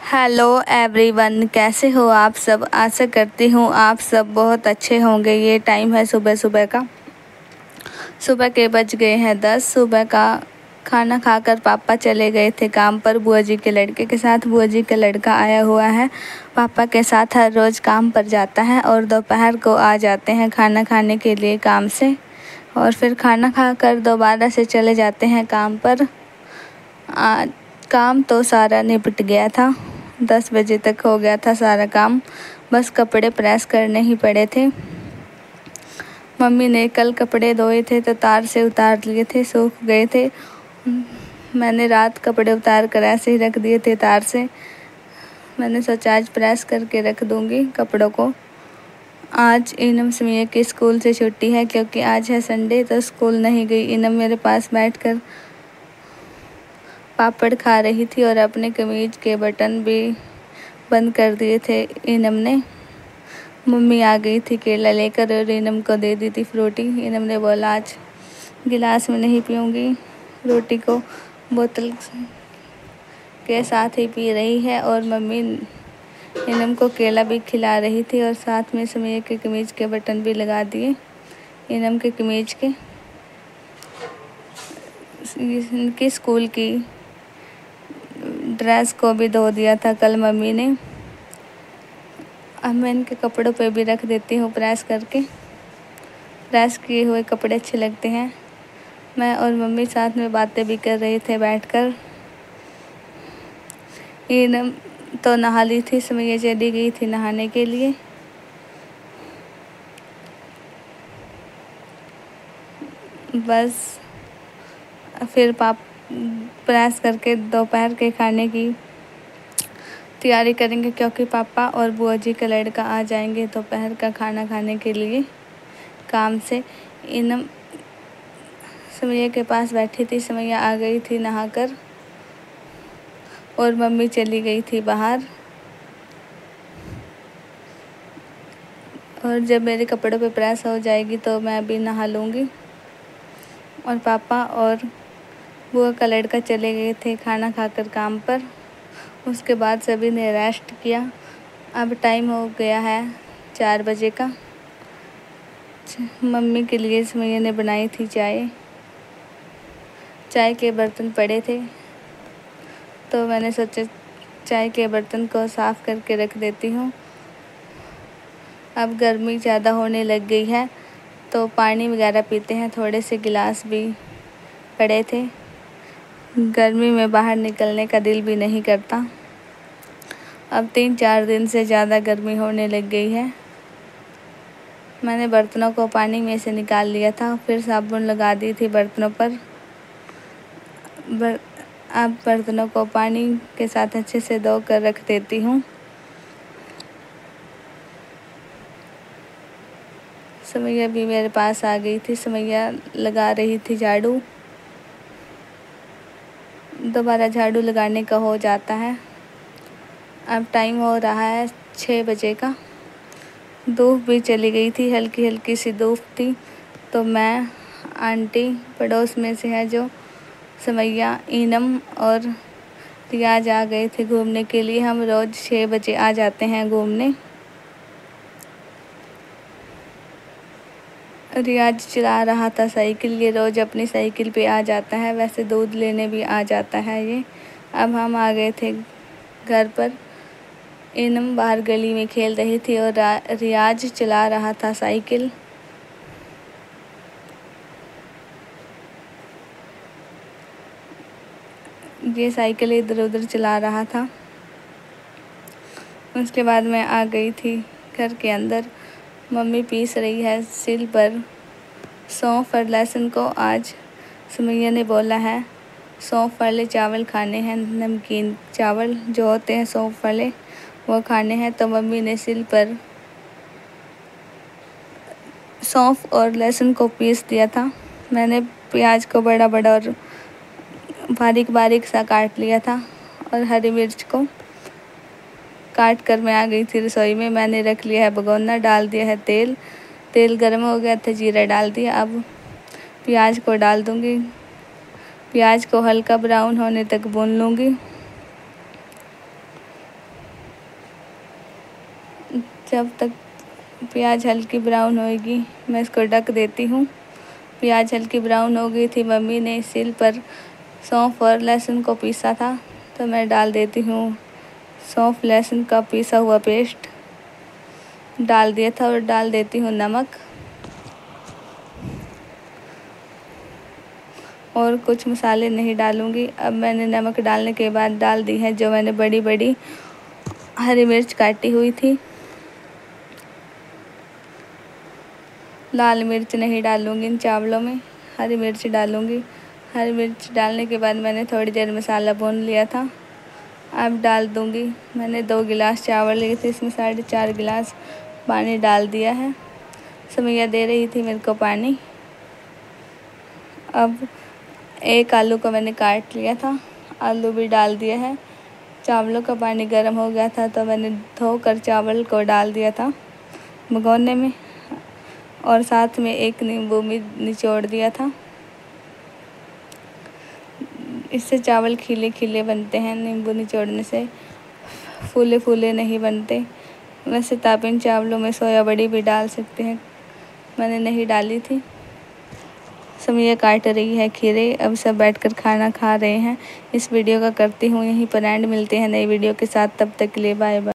Hello everyone, कैसे हो आप सब। आशा करती हूँ आप सब बहुत अच्छे होंगे। ये टाइम है सुबह सुबह का। सुबह के बज गए हैं 10। सुबह का खाना खाकर पापा चले गए थे काम पर बुआ जी के लड़के के साथ। बुआ जी का लड़का आया हुआ है, पापा के साथ हर रोज़ काम पर जाता है और दोपहर को आ जाते हैं खाना खाने के लिए काम से, और फिर खाना खाकर दोबारा से चले जाते हैं काम पर। काम तो सारा निपट गया था, 10 बजे तक हो गया था सारा काम, बस कपड़े प्रेस करने ही पड़े थे। मम्मी ने कल कपड़े धोए थे तो तार से उतार लिए थे, सूख गए थे। मैंने रात कपड़े उतार कर ऐसे ही रख दिए थे तार से। मैंने सोचा आज प्रेस करके रख दूँगी कपड़ों को। आज इनम सुमिया की स्कूल से छुट्टी है क्योंकि आज है संडे, तो स्कूल नहीं गई। इनम मेरे पास बैठकर पापड़ खा रही थी और अपने कमीज़ के बटन भी बंद कर दिए थे इनम ने। मम्मी आ गई थी केला लेकर और इनम को दे दी थी फ्रूटी। इनम ने बोला आज गिलास में नहीं पीऊँगी, रोटी को बोतल के साथ ही पी रही है। और मम्मी इनम को केला भी खिला रही थी और साथ में सुमिया के कमीज़ के बटन भी लगा दिए इनम के कमीज़ के। इनकी स्कूल की ड्रेस को भी धो दिया था कल मम्मी ने। अब मैं इनके कपड़ों पे भी रख देती हूँ प्रेस करके। प्रेस किए हुए कपड़े अच्छे लगते हैं। मैं और मम्मी साथ में बातें भी कर रहे थे बैठकर। इनम तो नहा ली थी, सुमैया चली गई थी नहाने के लिए। बस फिर प्रेस करके दोपहर के खाने की तैयारी करेंगे क्योंकि पापा और बुआ जी का लड़का आ जाएंगे दोपहर का खाना खाने के लिए काम से। इनम सुमैया के पास बैठी थी, सुमैया आ गई थी नहाकर और मम्मी चली गई थी बाहर। और जब मेरे कपड़ों पे प्रेस हो जाएगी तो मैं भी नहा लूँगी। और पापा और बुआ का लड़का चले गए थे खाना खाकर काम पर। उसके बाद सभी ने रेस्ट किया। अब टाइम हो गया है 4 बजे का। मम्मी के लिए सुमैया ने बनाई थी चाय। चाय के बर्तन पड़े थे तो मैंने सोचा चाय के बर्तन को साफ़ करके रख देती हूँ। अब गर्मी ज़्यादा होने लग गई है तो पानी वगैरह पीते हैं। थोड़े से गिलास भी पड़े थे। गर्मी में बाहर निकलने का दिल भी नहीं करता। अब 3-4 दिन से ज़्यादा गर्मी होने लग गई है। मैंने बर्तनों को पानी में से निकाल लिया था, फिर साबुन लगा दी थी बर्तनों पर। अब बर्तनों को पानी के साथ अच्छे से धो कर रख देती हूँ। सुमैया भी मेरे पास आ गई थी। सुमैया लगा रही थी झाड़ू। दोबारा झाड़ू लगाने का हो जाता है। अब टाइम हो रहा है 6 बजे का। धूप भी चली गई थी, हल्की हल्की सी धूप थी। तो मैं, आंटी पड़ोस में से है जो सुमैया, इनम और रियाज आ गए थे घूमने के लिए। हम रोज़ 6 बजे आ जाते हैं घूमने। रियाज चला रहा था साइकिल। ये रोज़ अपनी साइकिल पे आ जाता है, वैसे दूध लेने भी आ जाता है ये। अब हम आ गए थे घर पर। इनम बाहर गली में खेल रही थी और रियाज चला रहा था साइकिल। ये साइकिल इधर उधर चला रहा था। उसके बाद मैं आ गई थी घर के अंदर। मम्मी पीस रही है सिल पर सौंफ और लहसुन को। आज सुमैया ने बोला है सौंफ वाले चावल खाने हैं, नमकीन चावल जो होते हैं सौंफ वाले, वो खाने हैं। तो मम्मी ने सिल पर सौंफ और लहसुन को पीस दिया था। मैंने प्याज को बड़ा बड़ा और बारीक बारीक सा काट लिया था और हरी मिर्च को काट कर मैं आ गई थी रसोई में। मैंने रख लिया है भगोना, डाल दिया है तेल। तेल गर्म हो गया था, जीरा डाल दिया। अब प्याज को डाल दूँगी। प्याज को हल्का ब्राउन होने तक भून लूँगी। जब तक प्याज हल्की ब्राउन होएगी मैं इसको ढक देती हूँ। प्याज हल्की ब्राउन हो गई थी। मम्मी ने सिल पर सौंफ और लहसुन को पीसा था, तो मैं डाल देती हूँ सौंफ लहसुन का पीसा हुआ पेस्ट डाल दिया था और डाल देती हूँ नमक और कुछ मसाले नहीं डालूँगी। अब मैंने नमक डालने के बाद डाल दी है जो मैंने बड़ी बड़ी हरी मिर्च काटी हुई थी। लाल मिर्च नहीं डालूँगी इन चावलों में, हरी मिर्च डालूँगी। हरी मिर्च डालने के बाद मैंने थोड़ी देर मसाला भून लिया था। अब डाल दूँगी। मैंने 2 गिलास चावल लिए थे, इसमें 4.5 गिलास पानी डाल दिया है। सुमैया दे रही थी मेरे को पानी। अब 1 आलू को मैंने काट लिया था, आलू भी डाल दिया है। चावलों का पानी गर्म हो गया था तो मैंने धोकर चावल को डाल दिया था भगोने में और साथ में 1 नींबू भी निचोड़ दिया था। इससे चावल खिले खिले बनते हैं, नींबू निचोड़ने से फूले फूले नहीं बनते। वैसे तो आप इन चावलों में सोया बड़ी भी डाल सकते हैं, मैंने नहीं डाली थी। सुमैया काट रही है खीरे। अब सब बैठकर खाना खा रहे हैं। इस वीडियो का करती हूँ यहीं पर एंड। मिलते हैं नई वीडियो के साथ, तब तक के लिए बाय बाय।